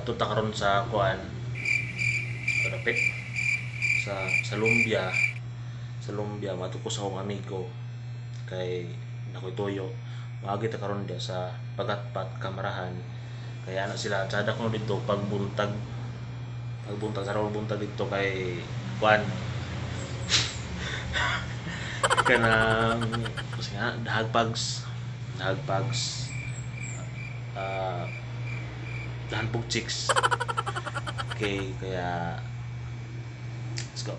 Adto ta karon sa kuan. Dapit sa lumbia. Sa lumbia matuko sa akong amigo kay nakoy toyo. Maagi ta karon dia sa Pagatpat Kamarahan. Kaya na sila tsada ko dito pagbuntag sa rawang buntag dito kay kuan kanang kasi nga dahagpags dahanpog chicks. Okay, kaya let's go.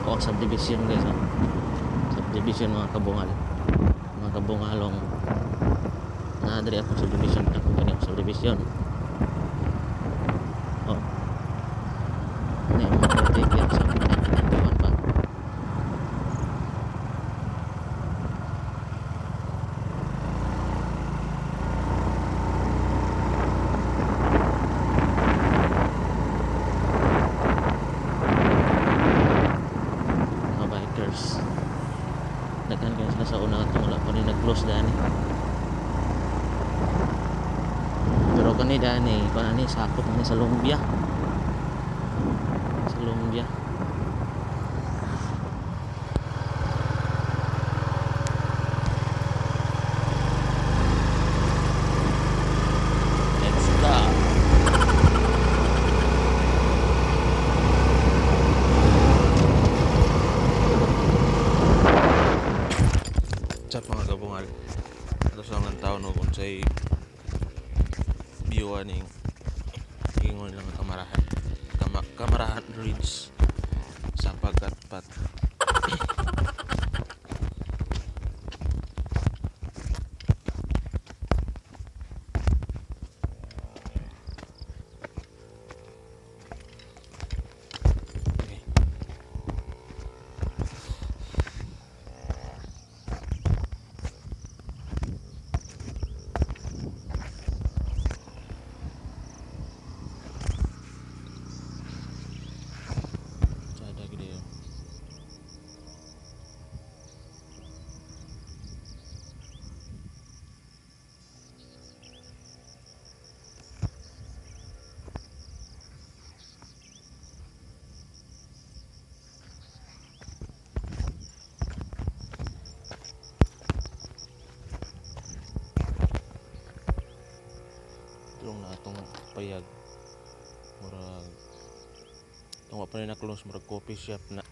Ako ang subdivision guys, subdivision mga kabungalong nadiri akong subdivision, ako kani akong subdivision. Oh ini mga take yan sa tuwan pa. Daghan kayo sila sa una at wala pa rin nag-close daan pero kani daan panani sakop na sa lumbia let's go. Chat mga kabungal, ito sa mga tao no kung sa'y view aning ingon lang Camarahan Ridge sa Pagatpat. Tulong na atong payag murag itong pa rin na close murag coffee shop na.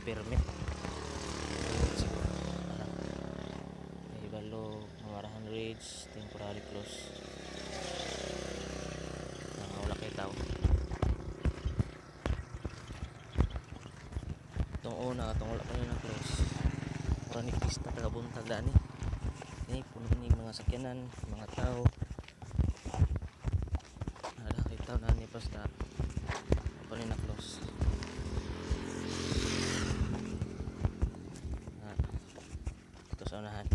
permit. Ibalo Camarahan Ridge temporary close. Wala kay tao. Itong una, itong wala pa rin na close. Mura ni pista tagabuntag daan eh. Puno ni mga sakyanan, mga tao. Wala kay tao na ni basta pa rin na close. Ito sa unahan.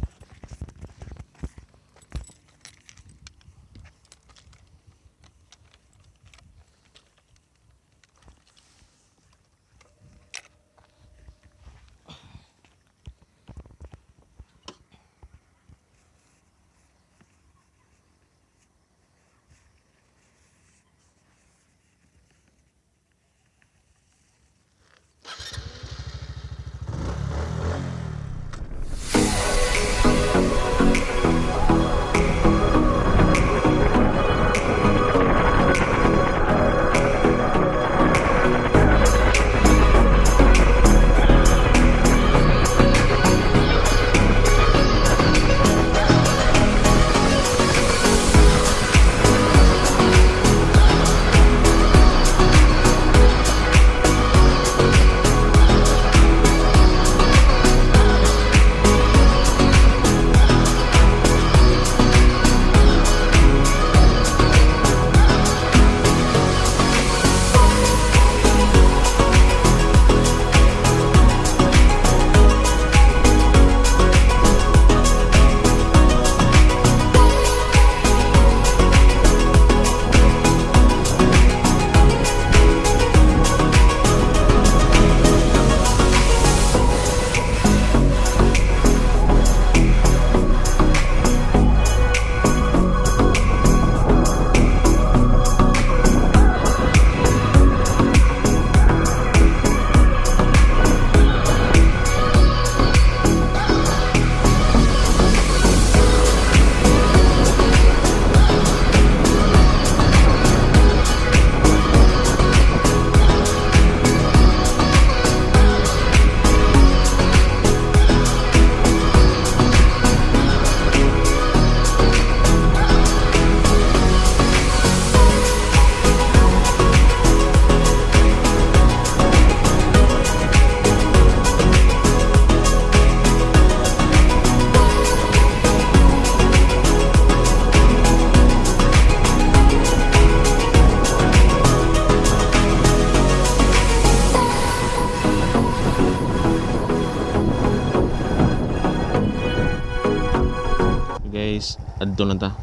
Guys, adto na ta.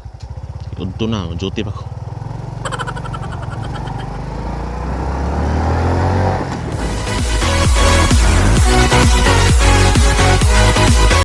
Adto na, duty pa ko.